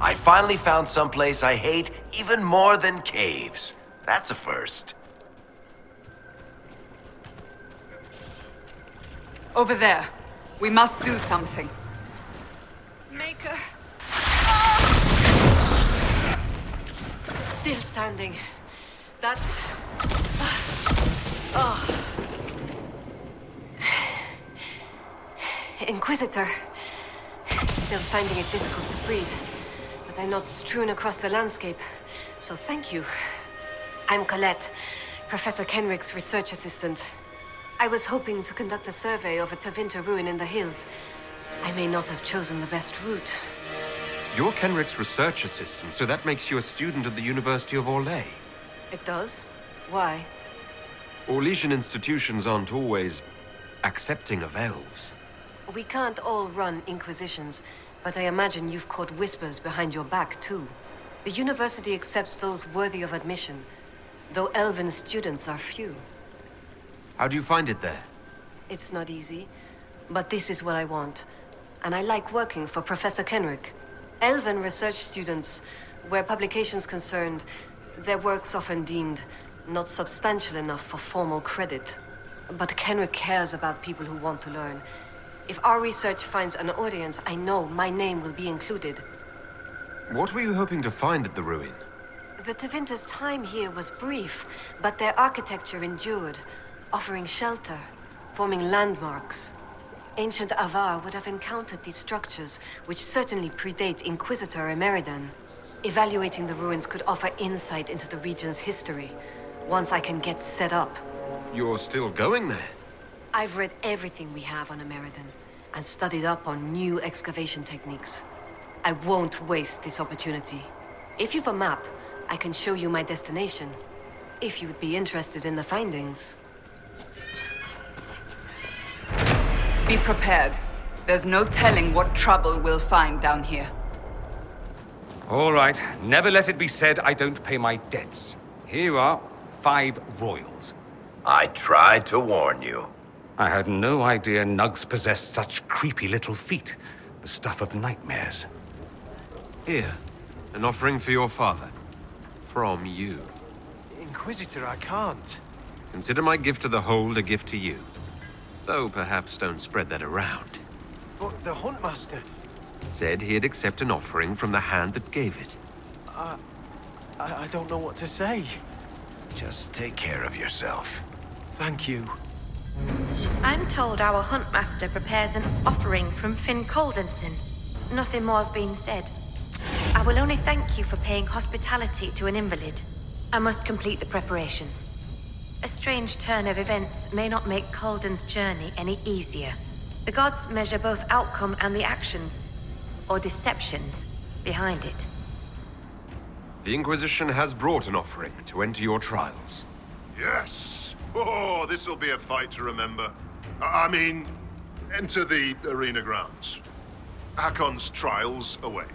I finally found someplace I hate even more than caves. That's a first. Over there. We must do something. Maker. Still standing. That's... Oh. Inquisitor. Still finding it difficult to breathe, but I'm not strewn across the landscape, so thank you. I'm Colette, Professor Kenrick's research assistant. I was hoping to conduct a survey of a Tevinter ruin in the hills. I may not have chosen the best route. You're Kenrick's research assistant, so that makes you a student at the University of Orlais. It does? Why? Orlesian institutions aren't always accepting of elves. We can't all run Inquisitions, but I imagine you've caught whispers behind your back, too. The university accepts those worthy of admission, though elven students are few. How do you find it there? It's not easy, but this is what I want. And I like working for Professor Kenrick. Elven research students, where publications concerned, their work's often deemed not substantial enough for formal credit. But Kenrick cares about people who want to learn. If our research finds an audience, I know my name will be included. What were you hoping to find at the ruin? The Tevinter's time here was brief, but their architecture endured, offering shelter, forming landmarks. Ancient Avvar would have encountered these structures, which certainly predate Inquisitor Ameridan. Evaluating the ruins could offer insight into the region's history, once I can get set up. You're still going there? I've read everything we have on Ameridan, and studied up on new excavation techniques. I won't waste this opportunity. If you've a map, I can show you my destination, if you'd be interested in the findings. Be prepared. There's no telling what trouble we'll find down here. All right, never let it be said I don't pay my debts. Here you are, 5 royals. I tried to warn you. I had no idea nugs possessed such creepy little feet. The stuff of nightmares. Here, an offering for your father. From you. Inquisitor, I can't. Consider my gift to the Hold a gift to you. Though perhaps don't spread that around. But the Huntmaster... Said he'd accept an offering from the hand that gave it. I don't know what to say. Just take care of yourself. Thank you. I'm told our Huntmaster prepares an offering from Finn Coldenson. Nothing more's been said. I will only thank you for paying hospitality to an invalid. I must complete the preparations. A strange turn of events may not make Colden's journey any easier. The gods measure both outcome and the actions, or deceptions, behind it. The Inquisition has brought an offering to enter your trials. Yes! Oh, this'll be a fight to remember. I mean, enter the arena grounds. HAKKON's trials await.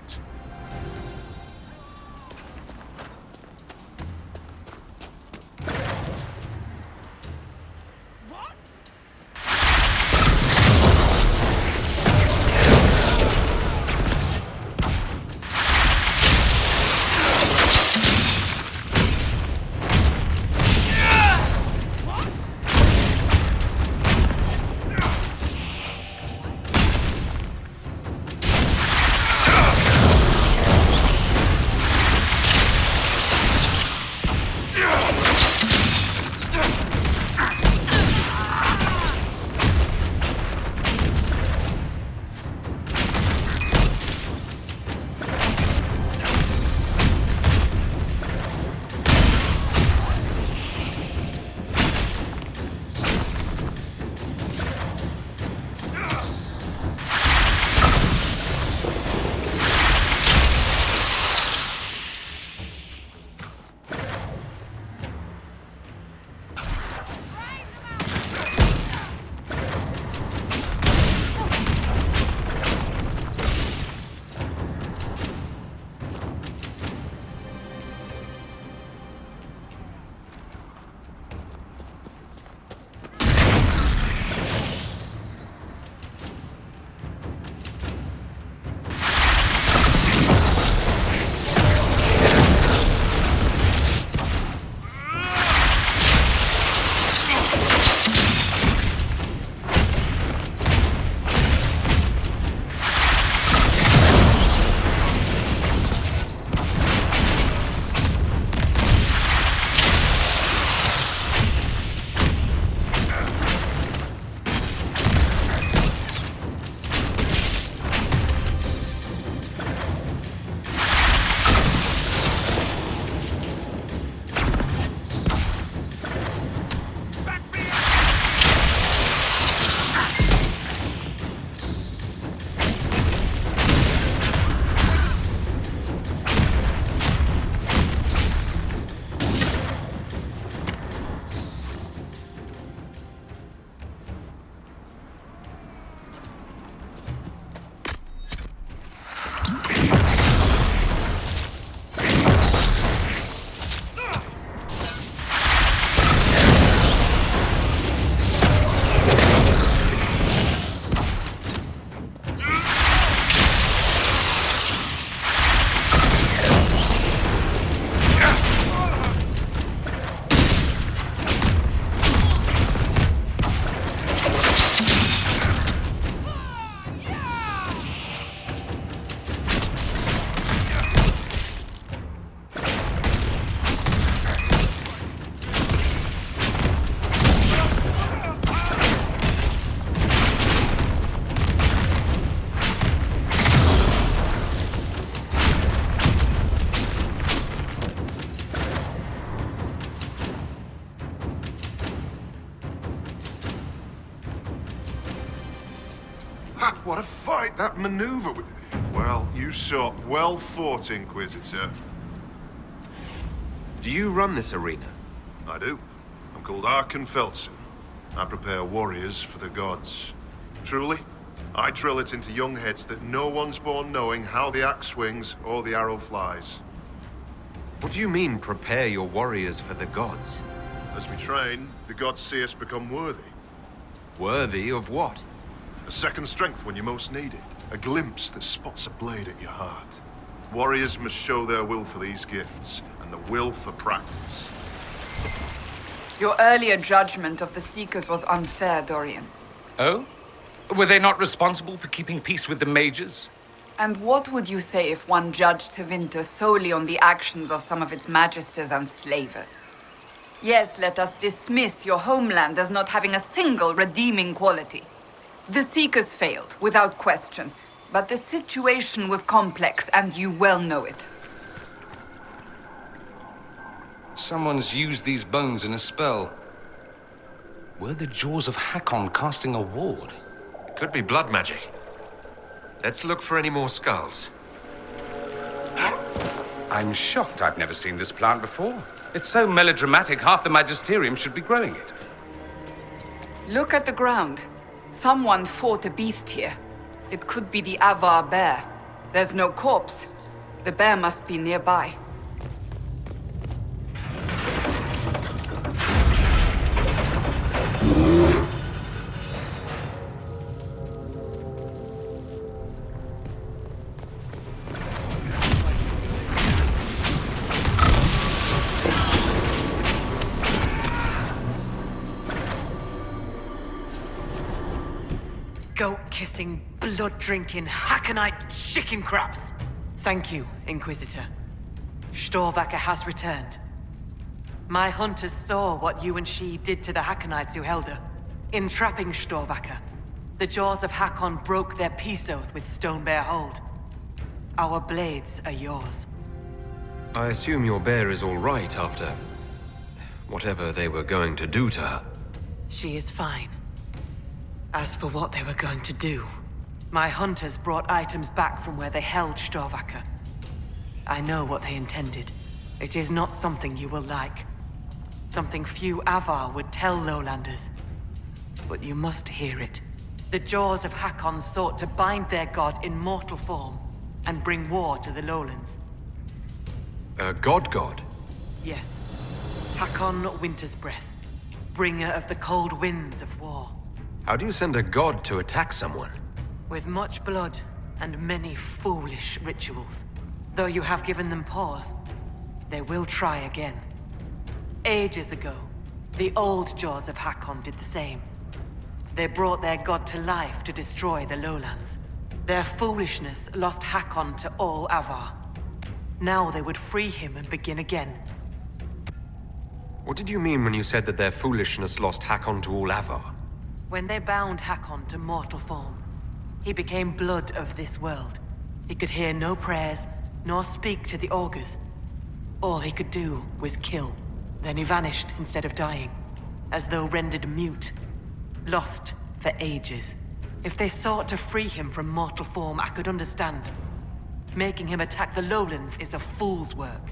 fight, that maneuver. Well, you saw. Well fought, Inquisitor. Do you run this arena? I do. I'm called HAKKON Felsen. I prepare warriors for the gods. Truly, I drill it into young heads that no one's born knowing how the axe swings or the arrow flies. What do you mean, prepare your warriors for the gods? As we train, the gods see us become worthy. Worthy of what? A second strength when you most need it. A glimpse that spots a blade at your heart. Warriors must show their will for these gifts, and the will for practice. Your earlier judgment of the Seekers was unfair, Dorian. Oh? Were they not responsible for keeping peace with the mages? And what would you say if one judged Tevinter solely on the actions of some of its magisters and slavers? Yes, let us dismiss your homeland as not having a single redeeming quality. The Seekers failed, without question, but the situation was complex, and you well know it. Someone's used these bones in a spell. Were the jaws of HAKKON casting a ward? It could be blood magic. Let's look for any more skulls. I'm shocked I've never seen this plant before. It's so melodramatic, half the Magisterium should be growing it. Look at the ground. Someone fought a beast here. It could be the Avvar bear. There's no corpse. The bear must be nearby. Goat-kissing, blood-drinking, Hakkonite chicken craps! Thank you, Inquisitor. Stórvakkr has returned. My hunters saw what you and she did to the Hakkonites who held her. In trapping Stórvakkr, the jaws of HAKKON broke their peace oath with Stonebear Hold. Our blades are yours. I assume your bear is all right after whatever they were going to do to her. She is fine. As for what they were going to do, my hunters brought items back from where they held Stórvakkr. I know what they intended. It is not something you will like. Something few Avvar would tell Lowlanders. But you must hear it. The jaws of HAKKON sought to bind their god in mortal form and bring war to the lowlands. A god? Yes. HAKKON Winter's Breath, bringer of the cold winds of war. How do you send a god to attack someone? With much blood and many foolish rituals. Though you have given them pause, they will try again. Ages ago, the old jaws of HAKKON did the same. They brought their god to life to destroy the lowlands. Their foolishness lost HAKKON to all Avvar. Now they would free him and begin again. What did you mean when you said that their foolishness lost HAKKON to all Avvar? When they bound HAKKON to mortal form, he became blood of this world. He could hear no prayers, nor speak to the augurs. All he could do was kill. Then he vanished instead of dying, as though rendered mute, lost for ages. If they sought to free him from mortal form, I could understand. Making him attack the lowlands is a fool's work.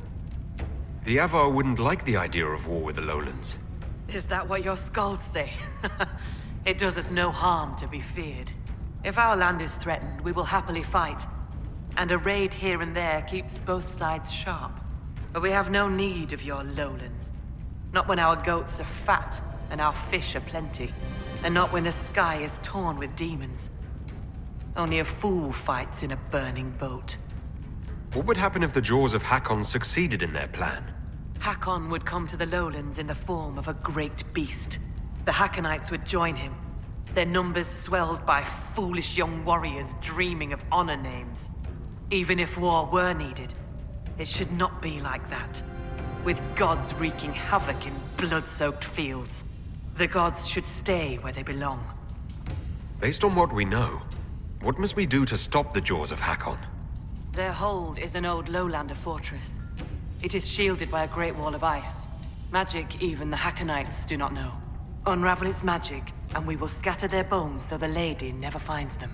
The Avvar wouldn't like the idea of war with the lowlands. Is that what your skalds say? It does us no harm to be feared. If our land is threatened, we will happily fight. And a raid here and there keeps both sides sharp. But we have no need of your lowlands. Not when our goats are fat and our fish are plenty. And not when the sky is torn with demons. Only a fool fights in a burning boat. What would happen if the jaws of HAKKON succeeded in their plan? HAKKON would come to the lowlands in the form of a great beast. The Hakkonites would join him, their numbers swelled by foolish young warriors dreaming of honor names. Even if war were needed, it should not be like that. With gods wreaking havoc in blood-soaked fields, the gods should stay where they belong. Based on what we know, what must we do to stop the jaws of HAKKON? Their hold is an old lowlander fortress. It is shielded by a great wall of ice. Magic even the Hakkonites do not know. Unravel its magic, and we will scatter their bones so the lady never finds them.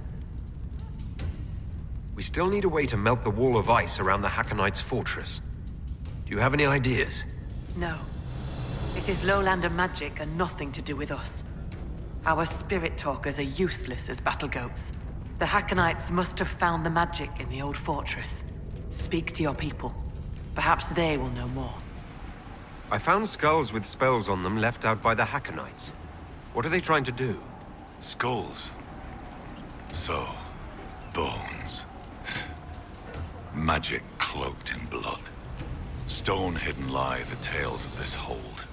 We still need a way to melt the wall of ice around the HAKKONITE's fortress. Do you have any ideas? No. It is lowlander magic and nothing to do with us. Our spirit talkers are useless as battle goats. The HAKKONITES must have found the magic in the old fortress. Speak to your people. Perhaps they will know more. I found skulls with spells on them left out by the HAKKONITES. What are they trying to do? Skulls. So, bones. Magic cloaked in blood. Stone-hidden lie the tales of this hold.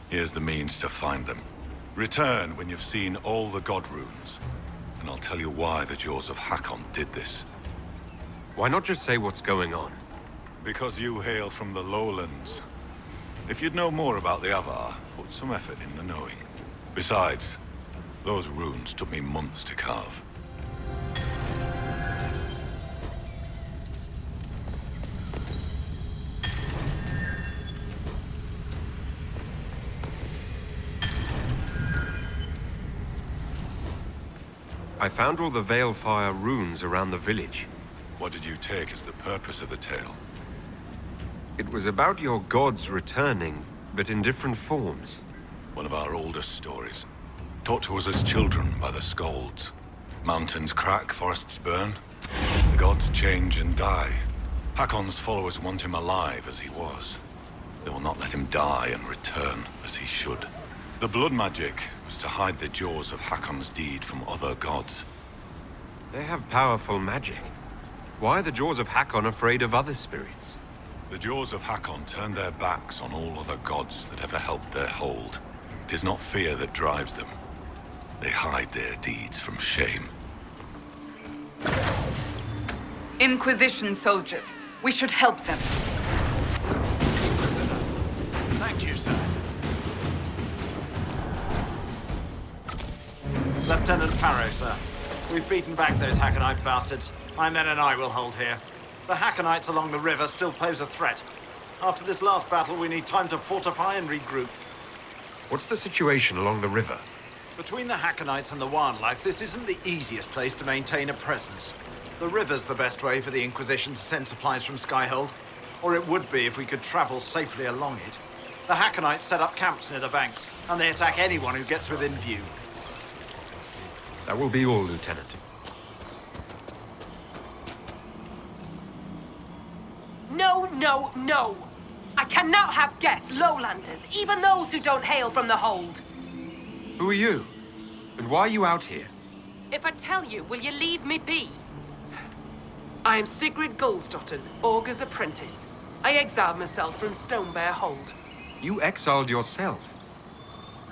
Here's the means to find them. Return when you've seen all the god runes, and I'll tell you why the Jaws of HAKKON did this. Why not just say what's going on? Because you hail from the lowlands. If you'd know more about the Avvar, put some effort in the knowing. Besides, those runes took me months to carve. I found all the Veilfire runes around the village. What did you take as the purpose of the tale? It was about your gods returning, but in different forms. One of our oldest stories. Taught to us as children by the Skalds. Mountains crack, forests burn. The gods change and die. HAKKON's followers want him alive as he was. They will not let him die and return as he should. The blood magic was to hide the jaws of HAKKON's deed from other gods. They have powerful magic. Why are the Jaws of HAKKON afraid of other spirits? The Jaws of HAKKON turn their backs on all other gods that ever helped their hold. It is not fear that drives them. They hide their deeds from shame. Inquisition soldiers. We should help them. Inquisitor. Thank you, sir. Lieutenant Farrow, sir. We've beaten back those HAKKONITE bastards. My men and I will hold here. The HAKKONITES along the river still pose a threat. After this last battle, we need time to fortify and regroup. What's the situation along the river? Between the HAKKONITES and the wildlife, this isn't the easiest place to maintain a presence. The river's the best way for the Inquisition to send supplies from Skyhold. Or it would be if we could travel safely along it. The HAKKONITEs set up camps near the banks, and they attack anyone who gets within view. That will be all, Lieutenant. No, no, no! I cannot have guests, lowlanders, even those who don't hail from the hold. Who are you? And why are you out here? If I tell you, will you leave me be? I am Sigrid Gulsdotten, Augur's apprentice. I exiled myself from Stonebear Hold. You exiled yourself.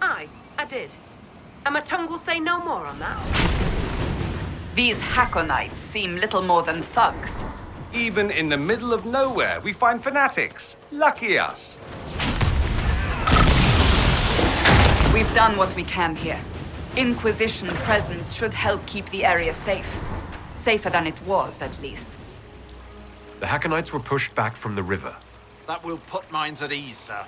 Aye, I did. And my tongue will say no more on that. These HAKKONITEs seem little more than thugs. Even in the middle of nowhere, we find fanatics. Lucky us. We've done what we can here. Inquisition presence should help keep the area safe. Safer than it was, at least. The HAKKONITEs were pushed back from the river. That will put minds at ease, sir.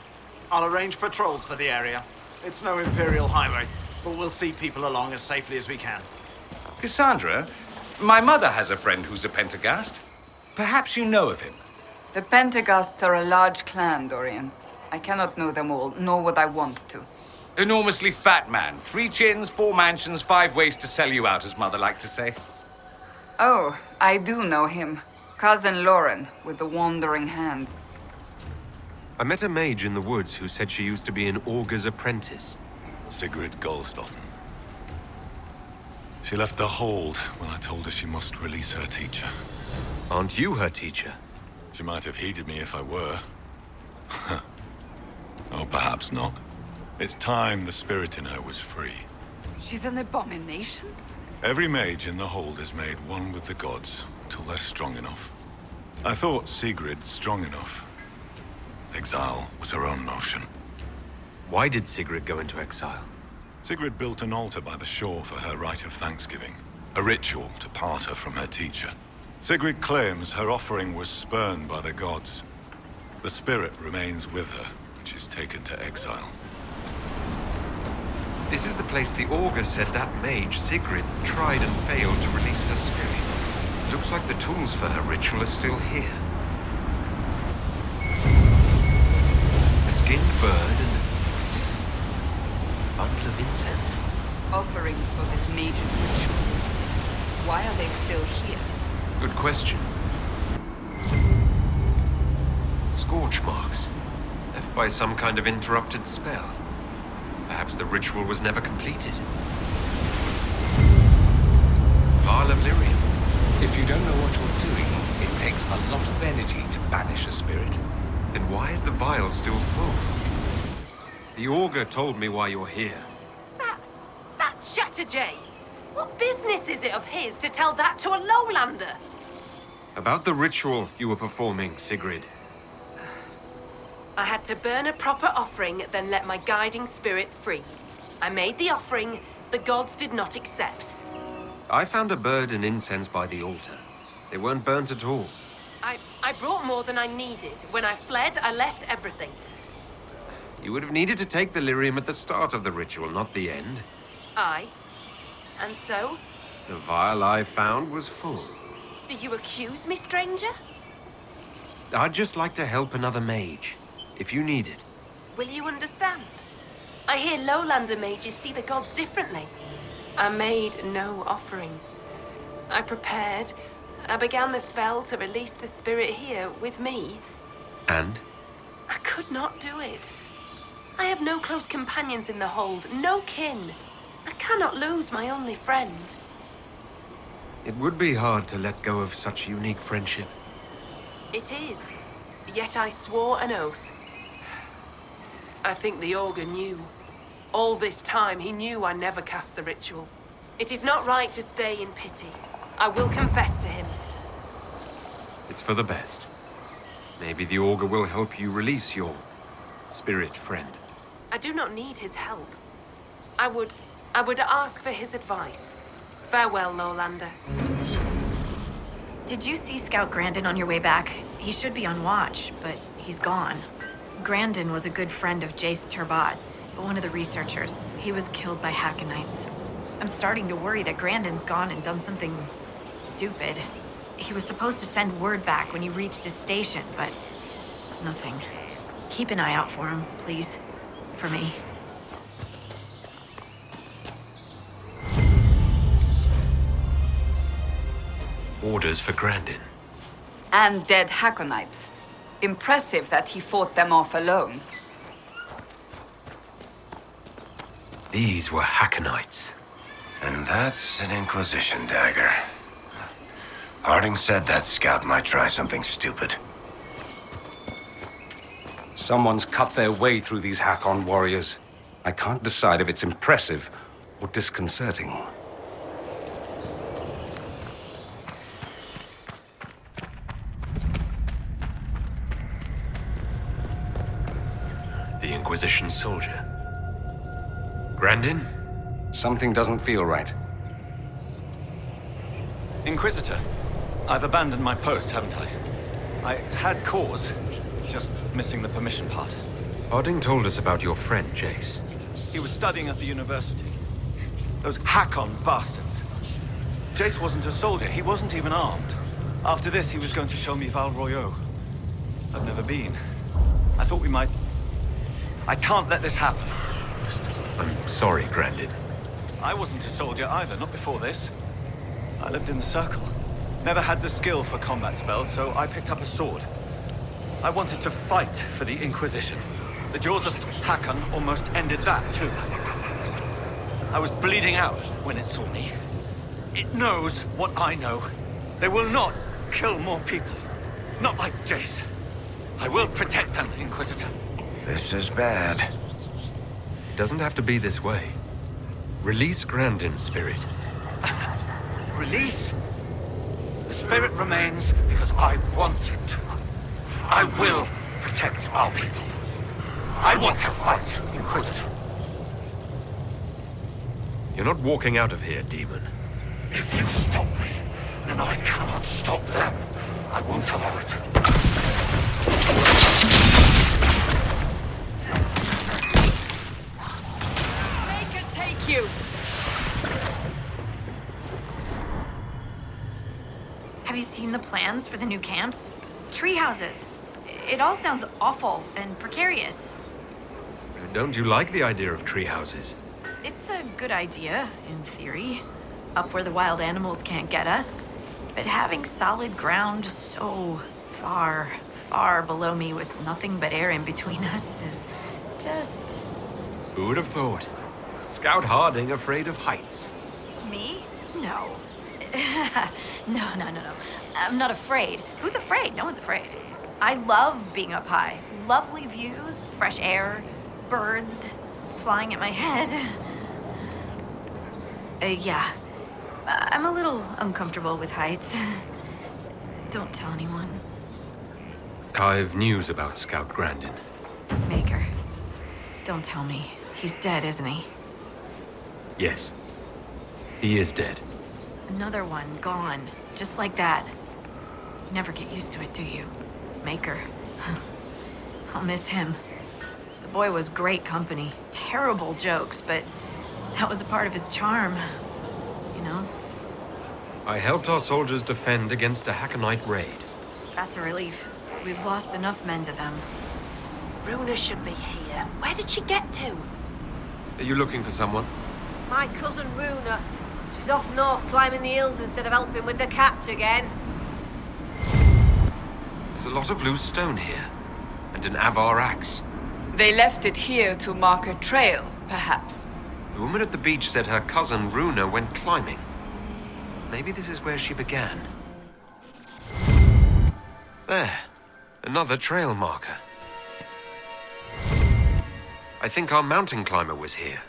I'll arrange patrols for the area. It's no Imperial highway, but we'll see people along as safely as we can. Cassandra, my mother has a friend who's a Pentagast. Perhaps you know of him. The Pentagasts are a large clan, Dorian. I cannot know them all, nor would I want to. Enormously fat man. 3 chins, 4 mansions, 5 ways to sell you out, as mother liked to say. Oh, I do know him. Cousin Lauren, with the wandering hands. I met a mage in the woods who said she used to be an Augur's apprentice. Sigrid Gulsdotten. She left the hold when I told her she must release her teacher. Aren't you her teacher? She might have heeded me if I were. Oh, perhaps not. It's time the spirit in her was free. She's an abomination? Every mage in the hold is made one with the gods till they're strong enough. I thought Sigrid strong enough. Exile was her own notion. Why did Sigrid go into exile? Sigrid built an altar by the shore for her rite of thanksgiving. A ritual to part her from her teacher. Sigrid claims her offering was spurned by the gods. The spirit remains with her when she's taken to exile. This is the place the Augur said that mage, Sigrid, tried and failed to release her spirit. Looks like the tools for her ritual are still here. A skinned bird and a bundle of incense. Offerings for this mage's ritual. Why are they still here? Good question. Scorch marks, left by some kind of interrupted spell. Perhaps the ritual was never completed. Vial of lyrium. If you don't know what you're doing, it takes a lot of energy to banish a spirit. Then why is the vial still full? The augur told me why you're here. That Chatterjay! What business is it of his to tell that to a lowlander? About the ritual you were performing, Sigrid. I had to burn a proper offering, then let my guiding spirit free. I made the offering, the gods did not accept. I found a bird and incense by the altar. They weren't burnt at all. I brought more than I needed. When I fled, I left everything. You would have needed to take the lyrium at the start of the ritual, not the end. Aye. And so? The vial I found was full. Do you accuse me, stranger? I'd just like to help another mage, if you need it. Will you understand? I hear lowlander mages see the gods differently. I made no offering. I prepared. I began the spell to release the spirit here with me. And? I could not do it. I have no close companions in the hold, no kin. I cannot lose my only friend. It would be hard to let go of such unique friendship. It is. Yet I swore an oath. I think the augur knew. All this time he knew I never cast the ritual. It is not right to stay in pity. I will confess to him. It's for the best. Maybe the augur will help you release your spirit friend. I do not need his help. I would ask for his advice. Farewell, Lowlander. Did you see Scout Grandin on your way back? He should be on watch, but he's gone. Grandin was a good friend of Jace Turbat, one of the researchers. He was killed by Hakkonites. I'm starting to worry that Grandin's gone and done something stupid. He was supposed to send word back when he reached his station, but nothing. Keep an eye out for him, please. For me. Orders for Grandin. And dead Hakkonites. Impressive that he fought them off alone. These were Hakkonites. And that's an Inquisition dagger. Harding said that scout might try something stupid. Someone's cut their way through these HAKKON warriors. I can't decide if it's impressive or disconcerting. The Inquisition soldier. Grandin? Something doesn't feel right. Inquisitor, I've abandoned my post, haven't I? I had cause, just missing the permission part. Harding told us about your friend, Jace. He was studying at the university. Those HAKKON bastards. Jace wasn't a soldier, he wasn't even armed. After this, he was going to show me Val Royeaux. I've never been. I thought we might... I can't let this happen. I'm sorry, Grandin. I wasn't a soldier either, not before this. I lived in the Circle. Never had the skill for combat spells, so I picked up a sword. I wanted to fight for the Inquisition. The jaws of HAKKON almost ended that, too. I was bleeding out when it saw me. It knows what I know. They will not kill more people. Not like Jace. I will protect them, Inquisitor. This is bad. It doesn't have to be this way. Release Grandin's spirit. Release? The spirit remains because I want it to. I will protect our people. I want to fight, Inquisitor. You're not walking out of here, demon. If you stop me, then I cannot stop them. I won't allow it. Make it take you! Have you seen the plans for the new camps? Tree houses. It all sounds awful and precarious. Don't you like the idea of tree houses? It's a good idea, in theory. Up where the wild animals can't get us. But having solid ground so far, far below me with nothing but air in between us is just... Who would have thought? Scout Harding afraid of heights. Me? No. No. I'm not afraid. Who's afraid? No one's afraid. I love being up high. Lovely views, fresh air, birds flying at my head. Yeah. I'm a little uncomfortable with heights. Don't tell anyone. I've news about Scout Grandin. Maker. Don't tell me. He's dead, isn't he? Yes. He is dead. Another one gone. Just like that. You never get used to it, do you? Maker. I'll miss him. The boy was great company. Terrible jokes, but that was a part of his charm. You know? I helped our soldiers defend against a HAKKONite raid. That's a relief. We've lost enough men to them. Runa should be here. Where did she get to? Are you looking for someone? My cousin Runa. She's off north climbing the hills instead of helping with the catch again. There's a lot of loose stone here. And an Avvar axe. They left it here to mark a trail, perhaps. The woman at the beach said her cousin Runa went climbing. Maybe this is where she began. There. Another trail marker. I think our mountain climber was here.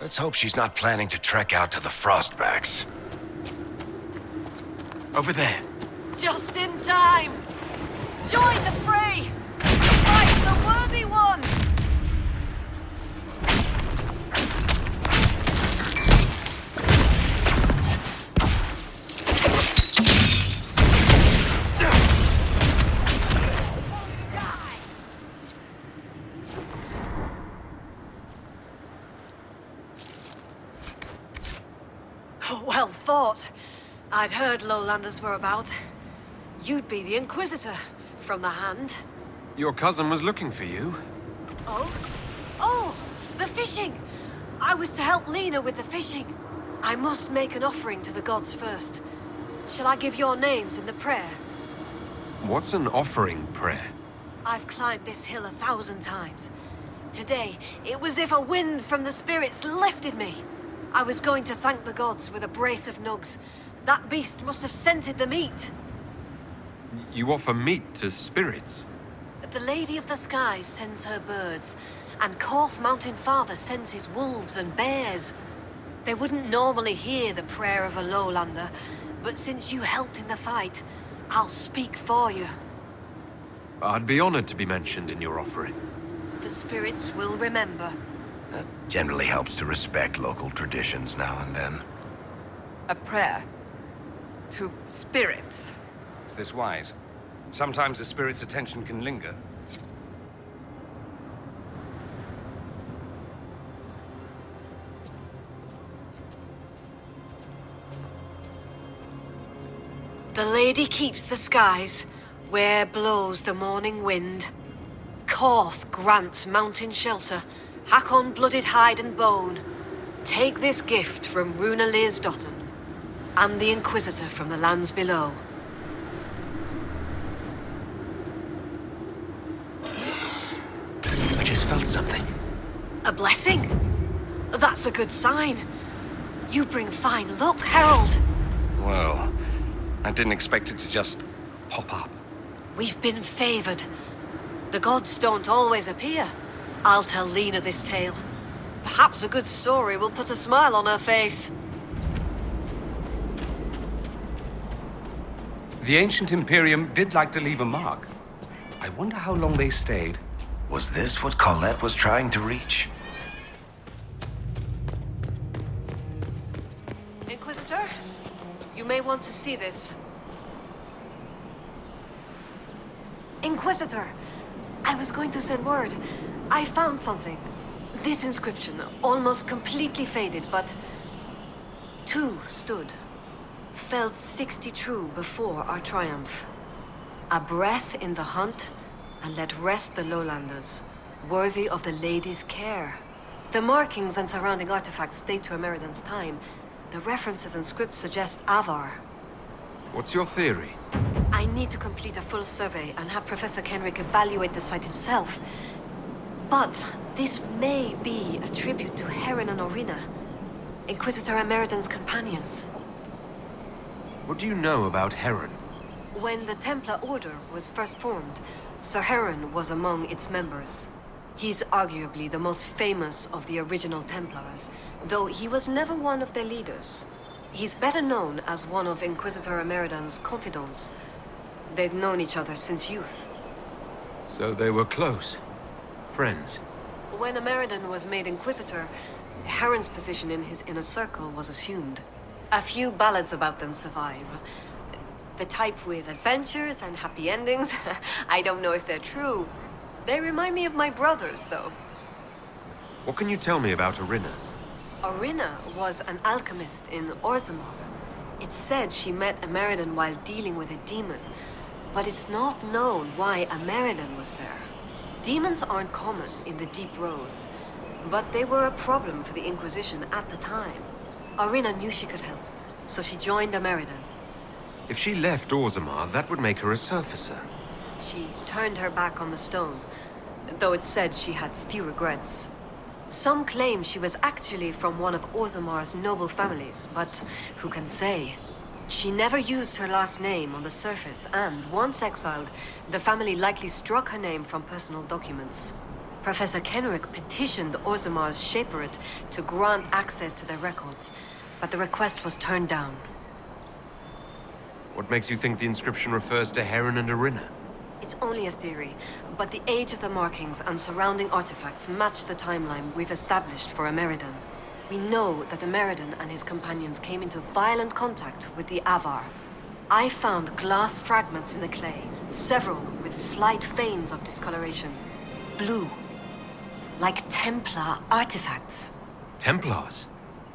Let's hope she's not planning to trek out to the Frostbacks. Over there. Just in time! Join the fray! The fight's a worthy one! Well fought. I'd heard lowlanders were about. You'd be the Inquisitor, from the hand. Your cousin was looking for you. Oh? Oh! The fishing! I was to help Lena with the fishing. I must make an offering to the gods first. Shall I give your names in the prayer? What's an offering prayer? I've climbed this hill 1,000 times. Today, it was as if a wind from the spirits lifted me. I was going to thank the gods with a brace of nugs. That beast must have scented the meat. You offer meat to spirits? The Lady of the Skies sends her birds, and Korth Mountain Father sends his wolves and bears. They wouldn't normally hear the prayer of a lowlander, but since you helped in the fight, I'll speak for you. I'd be honored to be mentioned in your offering. The spirits will remember. That generally helps to respect local traditions now and then. A prayer. To spirits. Is this wise? Sometimes a spirit's attention can linger. The lady keeps the skies, where blows the morning wind. Korth grants mountain shelter, HAKKON blooded hide and bone. Take this gift from Runa Learsdottir, and the Inquisitor from the lands below. I just felt something. A blessing? That's a good sign. You bring fine luck, Herald. Well, I didn't expect it to just pop up. We've been favored. The gods don't always appear. I'll tell Lena this tale. Perhaps a good story will put a smile on her face. The ancient Imperium did like to leave a mark. I wonder how long they stayed. Was this what Colette was trying to reach? Inquisitor, you may want to see this. Inquisitor, I was going to send word. I found something. This inscription, almost completely faded, but... two stood. felled 60 true before our triumph. A breath in the hunt, and let rest the lowlanders, worthy of the lady's care. The markings and surrounding artifacts date to Ameridan's time. The references and scripts suggest Avvar. What's your theory? I need to complete a full survey and have Professor Kenrick evaluate the site himself. But this may be a tribute to Heron and Orina, Inquisitor Ameridan's companions. What do you know about Heron? When the Templar Order was first formed, Sir Heron was among its members. He's arguably the most famous of the original Templars, though he was never one of their leaders. He's better known as one of Inquisitor Ameridan's confidants. They'd known each other since youth. So they were close. Friends. When Ameridan was made Inquisitor, Heron's position in his inner circle was assumed. A few ballads about them survive. The type with adventures and happy endings. I don't know if they're true. They remind me of my brothers, though. What can you tell me about Orina? Orina was an alchemist in Orzammar. It's said she met Ameridan while dealing with a demon, but it's not known why Ameridan was there. Demons aren't common in the deep roads, but they were a problem for the Inquisition at the time. Orina knew she could help, so she joined Ameridan. If she left Orzammar, that would make her a surfacer. She turned her back on the stone, though it's said she had few regrets. Some claim she was actually from one of Orzammar's noble families, but who can say? She never used her last name on the surface, and once exiled, the family likely struck her name from personal documents. Professor Kenrick petitioned Orzammar's Shaperate to grant access to their records, but the request was turned down. What makes you think the inscription refers to Heron and Orina? It's only a theory, but the age of the markings and surrounding artifacts match the timeline we've established for Ameridan. We know that Ameridan and his companions came into violent contact with the Avvar. I found glass fragments in the clay, several with slight veins of discoloration. Blue. Like Templar artifacts. Templars?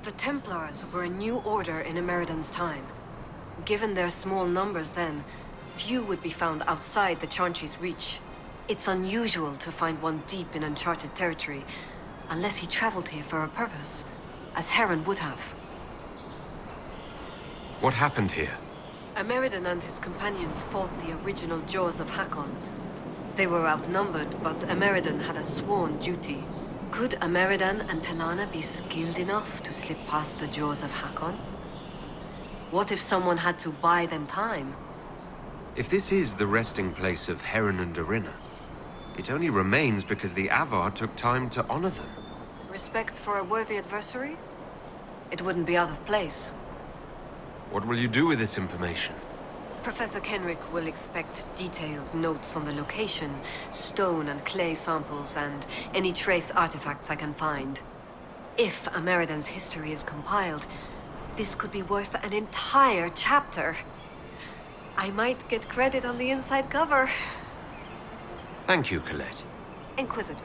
The Templars were a new order in Ameridan's time. Given their small numbers then, few would be found outside the Chantry's reach. It's unusual to find one deep in uncharted territory, unless he traveled here for a purpose, as Heron would have. What happened here? Ameridan and his companions fought the original Jaws of HAKKON. They were outnumbered, but Ameridan had a sworn duty. Could Ameridan and Talana be skilled enough to slip past the Jaws of HAKKON? What if someone had to buy them time? If this is the resting place of Heron and Orina, it only remains because the Avvar took time to honor them. Respect for a worthy adversary? It wouldn't be out of place. What will you do with this information? Professor Kenrick will expect detailed notes on the location, stone and clay samples, and any trace artifacts I can find. If Ameridan's history is compiled, this could be worth an entire chapter. I might get credit on the inside cover. Thank you, Colette. Inquisitor.